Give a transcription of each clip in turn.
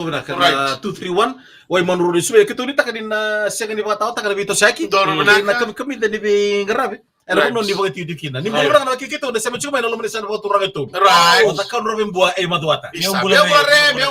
Karena 231 wai manuru ni suwe kitu ni takadina siya ni bata taka na bito saki na kami na ni ngarabe era uno ni bogati dikina ni mura na kikito na sema chuma na lomani sana botu raga tu Right. o takan robin bua e maduata Meu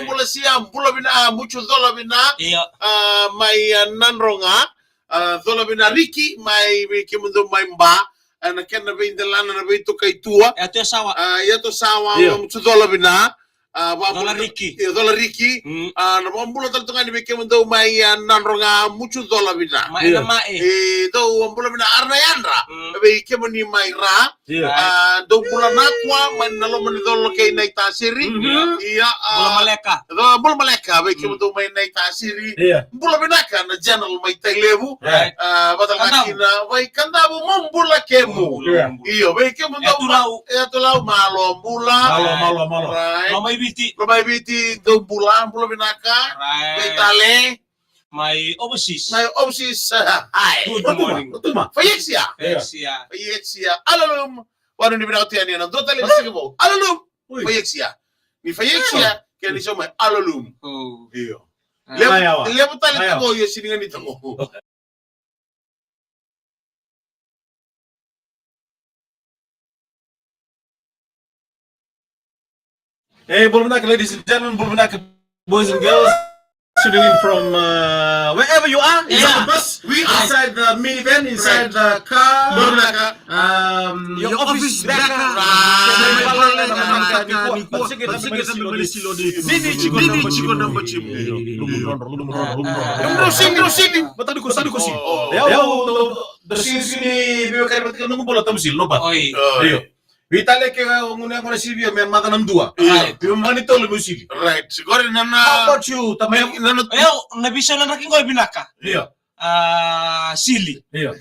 bula siya bula bina mucho dola bina mai nanronga dola bina Ricky mai kimundo mai mba na kena be indalana na be to kai tua Ito sawa. yato sawa mucho dola bina Dola Ricky. dola Ricky na bambula tantunga ni be kimundo mai nanronga mucho dola bina Mai na mai. do bambula bina arna yandra be kimuni mai ra do bula nakwa man nalo man dolo kay nay tasiri iya Bola maleka. bula maleka be kimundo may nay tasiri bula binaka na general may taylebu batal makina way kandabu mambula kemu iyo be kimundo etulaw malo bula malo May biti do bula binaka be tale May overseas. Hi. Good morning. Tuma Fayexia. Alalum. Wano ni binauti yan yan. Dota lang sige mo. Alalum. Fayexia. Ni Fayexia. Kaya ni siya may alalum. Iyo. Lepo talit ko yung siningan nito ko. Hey, Bulmanak, ladies and gentlemen, Bulmanak, boys and girls, tuning in from wherever you are, inside the bus, inside the minivan, inside the car, Your office back. Vitale ke ngune ngone Silvio me mata nam dua. Pio mani tolo musili. Right. Siguro na How about you? Tamay Ayo, nabisa na nakin ko binaka. Iya. Sili. Iya.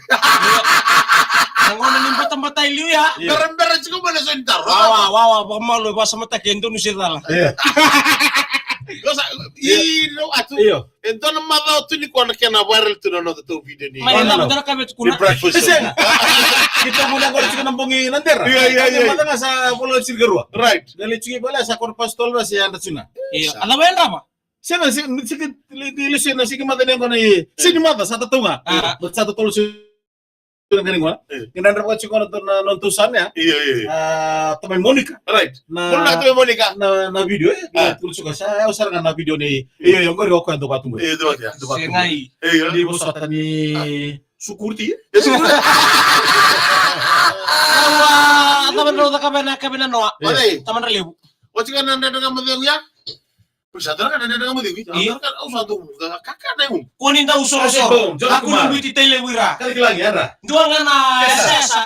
Ang ono ning batang-batay liu ya. Beran-beran siguro ba na sentar? Wawa, pamalo ba sa mata kendo ni sirala. Iya. Cosa ino atu. Iyo. Então na mada tu ni kwana kena viral tu na to video ni. May na dala kami kuna. Breakfast. Kita muna ko sige nambungi nandera. Iya. Mata nga sa pulo Silgarua. Right. Dali chigi pala sa korpas tolra si anda suna. Iya, alam mo yan rama. Sana sige dili sina sige mata nang kono sini mata sa tatunga. Sa tolo si ganing wala. Kinandra ko chiko na nontusan ya. Iya. Tamay Monica. Right. Na tu Monica. na video tulis ko sa usar na video ni yung ko kwento ka tungo. Iya, doon ya. Sengai. Iya. Di bos kata ni Sukurti. Taman ro kabena noa. Oleh. Taman relebu. What's going on dengan model ya? Pusatran kan ada dengan model. Iya. Kan satu kakak na yung. Kunin daw uso. Aku nung biti tele wira. Kali lagi ya. Dua ngana esa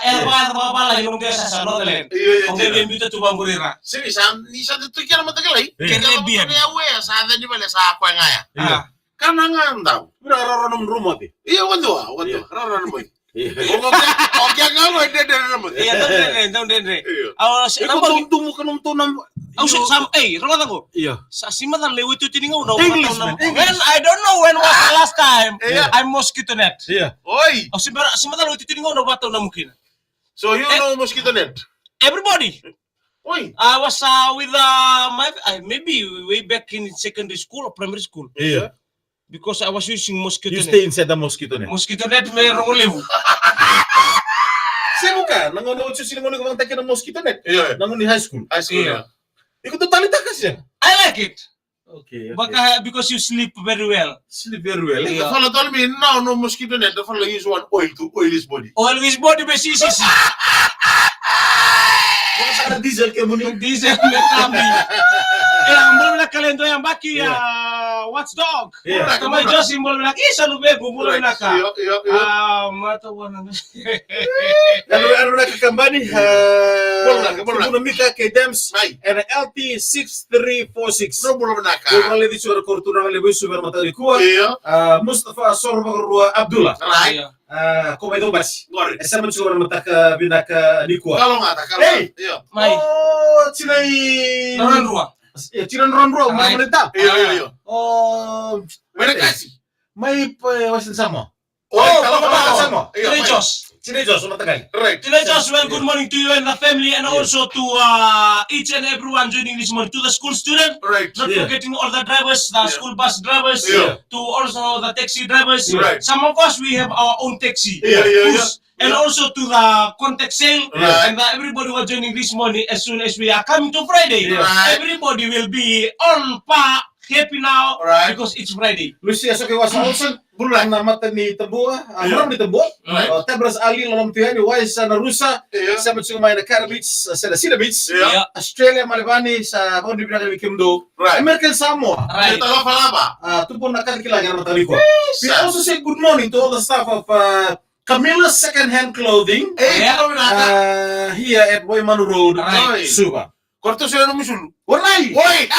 ba bala yung esa no tele. Ang bebe biti tu bangurira. Sige, ni sa tu kaya matagalay. Kaya biyan. Kaya we sa ada ni bala sa ako ngaya. Kanangan daw. Rararam rumah ti. Iya, wando. Rararam mo. Okay nga mo, hindi naman. Iya, don't dendre. Awas, Ikaw tumo ka nung tunam. rawat ako. Iya. Sa simatan lewi tu tiningaw na. English, man. When I don't know when was the last time I'm mosquito net. Iya. Oy! Simatan lewi tu tiningaw na bataw na mungkin. So, you know mosquito net? Everybody. Oy! I was with maybe way back in secondary school or primary school. Iya. Because I was using mosquito You net. stay inside the mosquito net. Mosquito net may lewu. Sino ka? Nangono sino ng take ng mosquito net. Iya. Nangono ni high school. I see. Iya. Ikaw totally takas yan. I like it. Okay. Because you sleep very well. Sleep very well. The fellow told me, no mosquito net. The fellow use one oil to oil his body. Always body be CCC. Sa diesel ke mo ni. Diesel me kambi. Ang bulong na kalendo yan baki watchdog. Kamay Josie bulong na isa lube bulong na ka. Matawa na. Ano na kakambani? Bulong na. Mika ke Dems Ay. and LT6346. No bulong na ka. Kung di suara kortuna kali boy super mata di kuat. Iya. Mustafa Sorba Abdullah. Right. Kung ito basi. Ngori. Esa mo suara mata ka binaka di kuat. Kalau nggak tak kalau. Hey. Iya. May. Oh, sinay. Naran ruwa. Chinan ron malita. Iya. Oh, Mereka kasih. may wasin sama. sama. Tinejos. Cinejos, matagal. Right. Tinejos, well, good morning to you and the family, and also to each and everyone joining this morning. To the school student, Right. not Yeah. forgetting all the drivers, the school bus drivers, Yeah. to also the taxi drivers. Right. Some of us, we have our own taxi. Yeah. And also to the contact sale, Right. and everybody who are joining this morning. As soon as we are coming to Friday, Right. everybody will be on par, happy now, Right. because it's Friday. Lucia sa kiwasa Olsen, bulan na mata ni Tabua, maram ni Tabua. Right. Tabras Ali lalam tuyani, wais sa Narusa, Yeah. sa matsumay na Cara Beach, sa Sida Beach, Yeah. Australia, Malibani, sa Hondi Pinaka Kimdo, Right. American Samoa. Right. Ito lang palaba. Tupon na kanikilang na matariko. We also say good morning to all the staff of Camilla's Secondhand Clothing Yeah. here at Waimanu Road, Right. Suba. Korto sila ng musul. Walay! Hoy!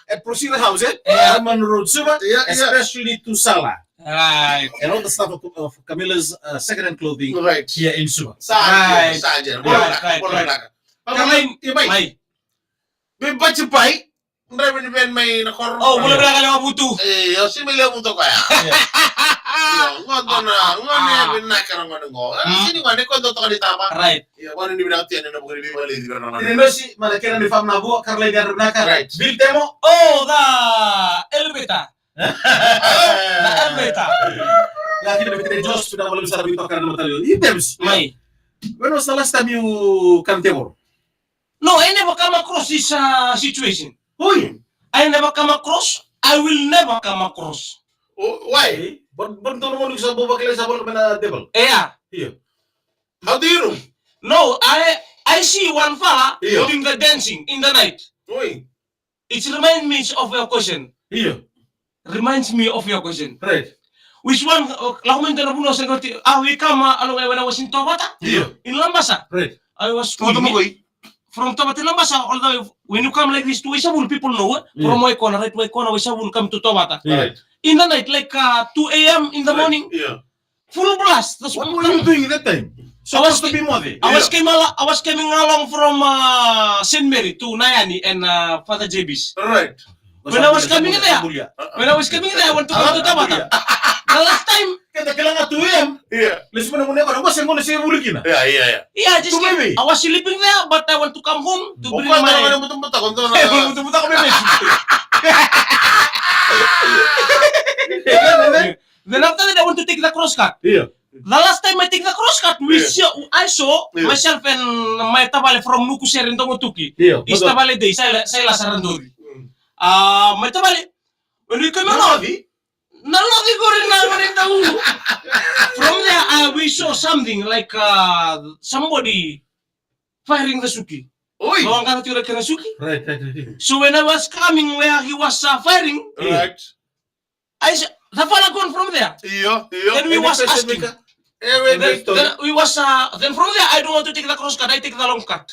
At Procedure House, Yeah. Waimanu Road, Suba, Yeah. especially to Sala. Right. And all the staff of Camilla's Secondhand Clothing Right. here in Suba. Right. Saja. Right. Kami, may. May bacipay. Ndray ni ben may nakor. Oh, mula na kalawa buto. Yo si may mo to kaya. Yo, ngondo na. Ngone ben nakarang ngo. Sini ngone ko to kali tama. Right. Yo, wala ni binang tiyan na bugri bi mali di na. Tinenosi, malakira ni Fam Nabo, Carla Garnaka. Right. Bill Temo. Oh, the elevator. The elevator. Lagi na bitin Josh, sudah wala bisa bito karena matalyo. Items. May. When was the last time you come Temo? No, I never come across this situation. Uy! I never come across. I will never come across. Why? Baru tahu mau bisa bawa kalian sabol kena table. Yeah. Iya. How do you know? No, I see one fella Yeah. doing the dancing in the night. Uy. It reminds me of your question. Iya. Reminds me of your question. Right. Which one? Lakumin na puno sa koti. We come when I was in Tobata. Iya. In Lambasa. Right. I was Ano mo koy? from Tobata Lambasa, although when you come like this to Isabul, people know from Waikona, right? Waikona, Isabul come to Tobata. Right. In the night, like 2 a.m. in the morning, Yeah. full blast. That's What were you doing at that time? Supposed to be Modi. I was coming along from St. Mary to Nayani and Father Jebis. Right. When I was coming there, I went to go to Tabata. The last time, Kita kailangan 2 a.m. Yeah. Let's muna muna ko. Kasi muna siya ulikin na. Yeah. yeah, just Maybe. I was sleeping there, but I want to come home to bring Bukan my. naman mo tumbuta konto na. Buta kami, Then after that, I want to take the crosscut. Iya. The last time I take the crosscut, I saw myself and my tabale from Nukuser in Tongotuki. Iya. Is tabale day, saya Sarandori. My tabale, when we come along, nalagi ko rin na tahu. From there, we saw something like somebody firing the Suki. Uy. Bawang ka natira ka na Suki. Right. So when I was coming where he was firing, Right. I said, the fella gone from there. Iyo. Then we was asking. Then from there, I don't want to take the cross cut. I take the long cut.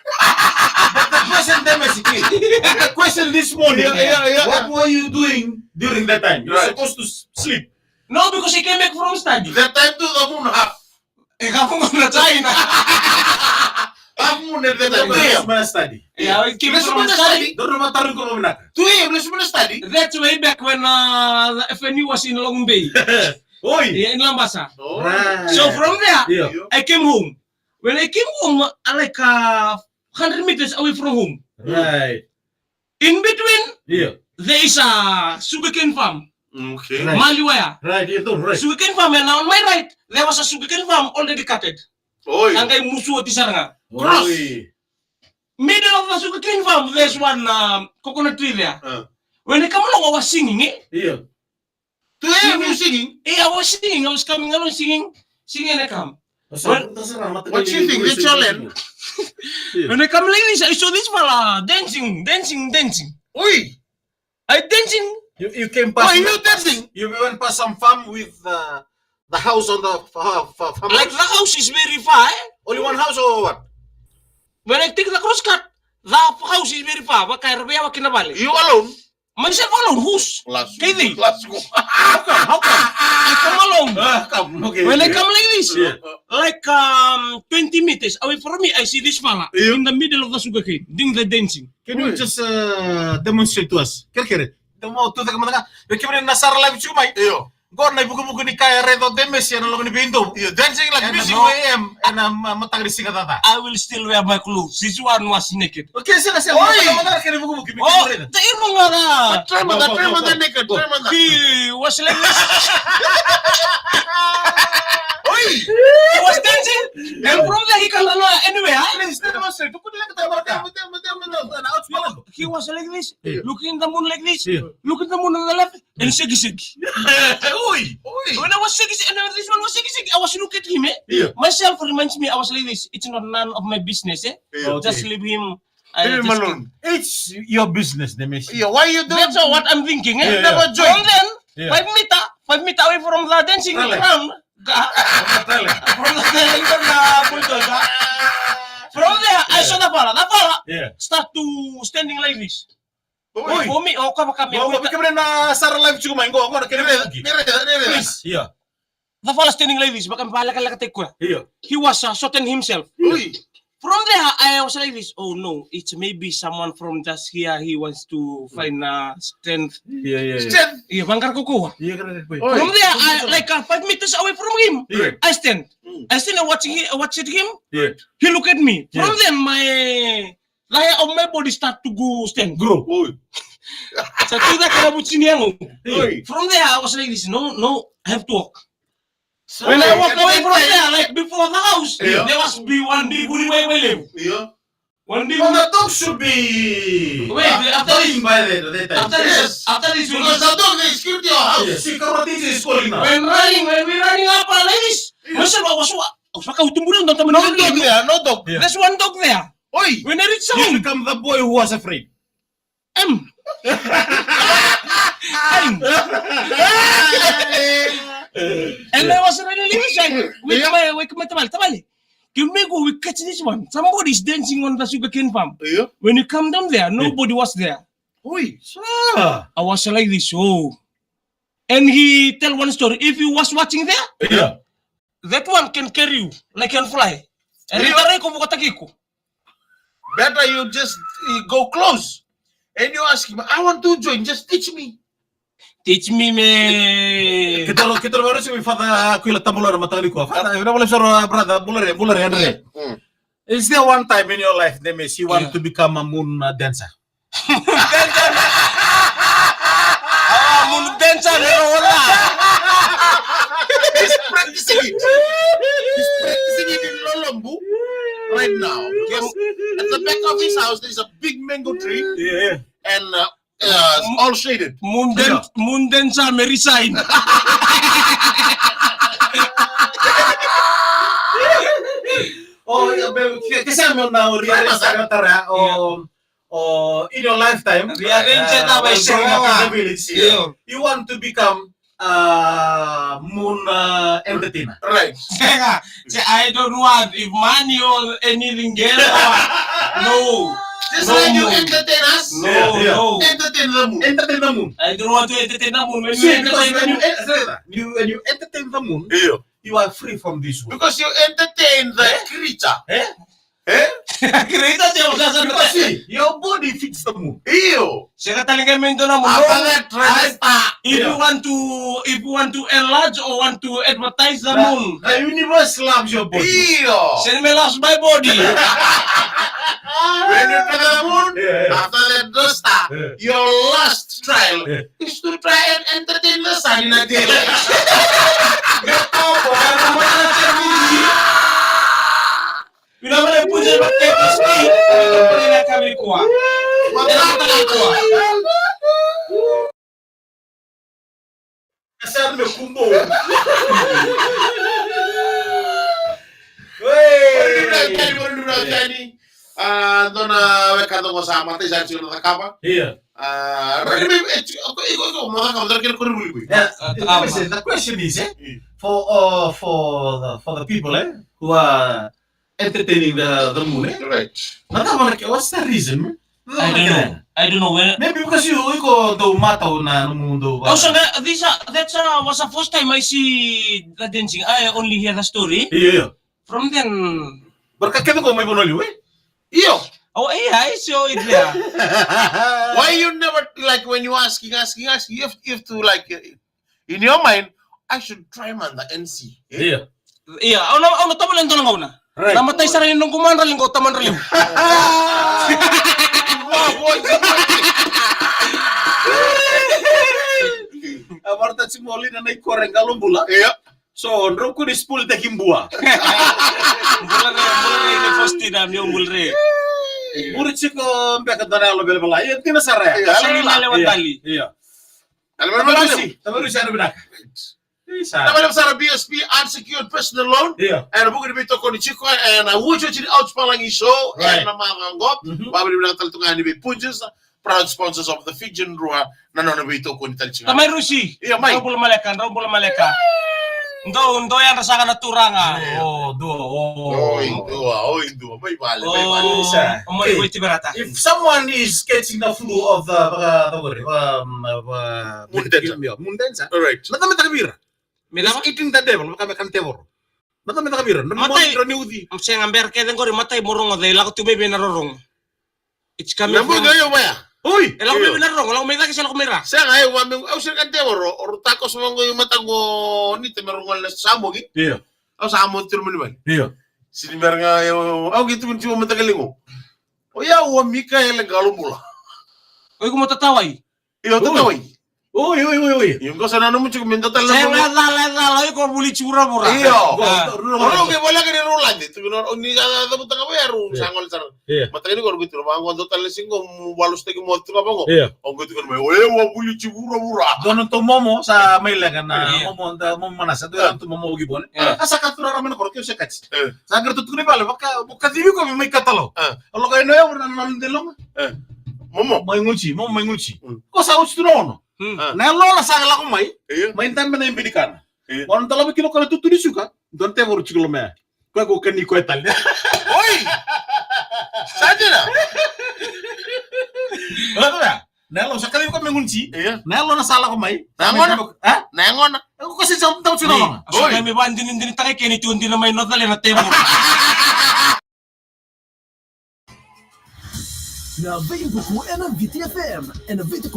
The question then is the question this morning. Yeah. What were you doing during that time? You're Right. supposed to sleep. No, because he came back from study. That time to the moon half. Kamu na China. Half moon at that time. Let's mana study. Yeah, he came Let's from mana study. Don't know matarun ko maminaka. 2 a.m. let's mana study. That's way back when the FNU was in Long Bay, Oi. in Lambasa. Oh. Right. So from there, Iya. I came home. When I came home, like 100 meters away from home, Right. in between, Iya. there is a sugarcane farm, Okay. Right. Maliwaya. Right. Itu right. Sugarcane farm, and on my right, there was a sugarcane farm already cutted. Oy. Sangkay musuh di saranga. Oi. Middle of the sugarcane farm, there's one coconut tree there. When I come along, I was singing. Iya. 2 a.m. you singing? I was singing. I was coming along singing, and I come. What you think? It's your land. When I come like this, I saw this fella dancing. Uy. I dancing. You came past. Why you dancing? You went past some farm with the house on the farm. Like the house is very far. Only one house or what? When I take the crosscut, the house is very far. You alone? Myself alone. Who's? Katie. Let's go. How come? I come along. Come. Okay. When I come like this, Yeah. like 20 meters away from me, I see this fella in the middle of the sugarcane doing the dancing. Can you just demonstrate to us? Kira-kira. Mau tuh teman-teman. Bagaimana nasar live cuma? Iyo. Gor na buku-buku ni kaya Redo Demes yan ang ni pinto. Iyo, dancing like And music. no AM and matang di sika tata. I will still wear my clothes. This one was naked. Okay, sila sila. Oi! Mga kaya buku-buku. Oh, the irong nga na. Try mo that naked. Try mo that. He was like this. Oi! He was dancing. And from there, he can run anywhere. He was like this, looking at the moon like this, looking at the moon on the left, and shaggy. Oi! When I was shaggy, and this one was shaggy, I was looking at him. Yeah. Myself reminds me, I was like this. It's not none of my business. Yeah. Just leave him. Leave him just alone. It's your business, Demes. Iyo, why you doing? That's what I'm thinking. Yeah, Never yeah. join. From then, Yeah. 5 meter away from the dancing Really? ground. From there, I saw the fella. The fella Yeah. start to standing like this. Oi! For me, kami. Bagaimana nasar live cuma? Go na kaya buku. Please. Iya. The fella standing like this. Baka balak-balak ko. Iya. He was shooting himself. Oi! From there, I was like this. Oh no, it's maybe someone from just here. He wants to find strength. Iya. Stand. Iya, bangkar ko ko. Iya kan. Oi. From there, I like 5 meters away from him. Yeah. I stand and watching him. Iya. He look at me. Yeah. From then, my layer of my body start to go stand. Grow. Oi! Sa tuda kaya butsin yang. Oi! From there, I was like this. No, I have to walk. So, When I walk away from there, like before the house, Yeah. there was be one big booty way live. Iyo. One big. Well, the dog should be. Wait, after this, by that time. Yes. after this, Because the dog they scared your house. Yes. Security is calling now. when we running up like this, myself I was saka utumbulan don't No dog there, no dog. Yeah. There's one dog there. Oi! When I reach You home, become the boy who was afraid. M. And I was really shy. Wait, tamali. Give me go, we catch this one. Somebody's dancing on the sugarcane farm. Iyo. When you come down there, nobody was there. Oi! Ah. I was like this, oh. And he tell one story. If you was watching there, Yeah. that one can carry you, like can fly. And Yeah. itaray ko bukatagi ko. Better you just go close. And you ask him, I want to join, just teach me. Teach me, me. Kita lo baru sih fata kuila tambular matali ko. Fata, ina boleh suruh brother bulare Andre. Is there one time in your life, Demes, you want Yeah. to become a moon dancer? Mun dancer pero wala. He's practicing it. He's practicing it in Lolombu right now. Because at the back of his house, there's a big mango tree Yeah. and all shaded. Mun dancer me resign. Oh, kasi mo na realize sa tara o in your lifetime, Rearrange na by growing up in the village, Yeah. you want to become moon entertainer. Right. I don't want if money or anything else. No. Just No, like you no. entertain us, No, Yeah. no. entertain the moon. Entertain the moon. I don't want to entertain the moon. When you See, because entertain when you entertain the moon, Yeah. you are free from this world. Because you entertain the creature. Eh? Kita siya Because magsasabi. see, your body fits the moon. Ew. Siya talaga may ito na mo. After that, Rasta. If Yeah. you want to enlarge or want to advertise the moon, The universe loves your body. Ew. send me lost my body. When you try the moon, Yeah. after that, Rasta, Yeah. your last trial Yeah. is to try and entertain the sun in a day. Pinamala po siya mag-TPSP. Ito pa rin ang kami kuha. Kasar me kumbo. Wey. Dona wekando ko sa mata sa chino na kama. Iya. Iko mga kamdar kilo ko ribuli. The question is, for the people, who are entertaining the moon, Right. what's the reason? I don't know when. Maybe because you go do mataw na mundo. Also, that was the first time I see the dancing. I only hear the story. Iya. From then, Berkakit ko may bonoli we. Iyo. Oh iya, iso idea. Why you never, like, when you asking, you have to, like, in your mind, I should try man the NC. Iya. Iya, ono tamo lang tulong na. Right. Namatay sa rin nung kumandraling ko taman rin. Amarta si Molly na naikoreng kalumbula. Iya. So, ndro ko ni spool te kimbua. Mulre ni fosti na niyo mulre. Murid si ko mbeka dana lo bele bala. Iya tina sara. Sa lima lewat tali. Iya. Alam Tabaru si ano binak. Isa. Naman sa BSP unsecured personal loan. Iya. And bukan dito ko ni Chico and wujo chini outspalang iso and na mangangop. Babi bilang taltungan ni Punches, proud sponsors of the Fijian Rua. Nanono bito ko ni talchinga. Tamay Rusi. Iya, may. Raw bola maleka. Ndo yan rasa ka naturanga. Oh, do. Indua. May bale. Isa. Omoy ko itiberata. If someone is catching the flu of the Mundenza. All right. Nata metakabira. Mira Is eating the devil, maka kan tevor. Nata metakabira. Matay. Ni udi. Am sayang amber kaya ko rin matay morong oday lako tumebe narorong. It's coming Namu from. gayo maya. Uy. Ela ko bebe narorong, wala ko may taki sa lako mira. Saya ngayon waming ausir kan teworo or takos mango yung matango ni temerungal na samo gi. Iya. Au samo tirmo ni ba. Iya. Sinimer nga yo au gitu kun cuma matagalingo. O ya wa Mikael galumbula. Oy ko matataway. Iyo tataway. Uy. Yung ko sana mo chuko minta tal Saya na. lala oy ko buli chura mura. Iyo. Ah. Ono ke wala ka ni rulan dito. Kuno ni sa tabutang ka pero sangol sar. Iya. Matagini ko gitu mango total singo walos tegi mo tuka bango. Iya. O gitu kan may oye wa buli chibura mura. Doon to momo sa may lagan na Iya. momo manasa doon to momo gibon. Asa ka tura ramen ko kyo sekat. Sa garto tukuni pala baka tibi ko may katalo. Alo kayo no yo nan delong. Momo. May ngulci. Ko sa usti no no. Na lola sa la ko may. Iya. May tan na imbidikan. Iya. Wan talabi kilo kana tuturi suka. Don te voru chiklo me. Ko kani ko etal. Oi. Saja na. Ano ba? Na lo sa kali ko may ngulci. Iya. Na lo na sala ko may. Nangon. Ha? Nangon. Ko kasi sa taw sino nga. So kami ba din takay kini tundi na may notale na temo. Na veio do Ana VTFM, na VT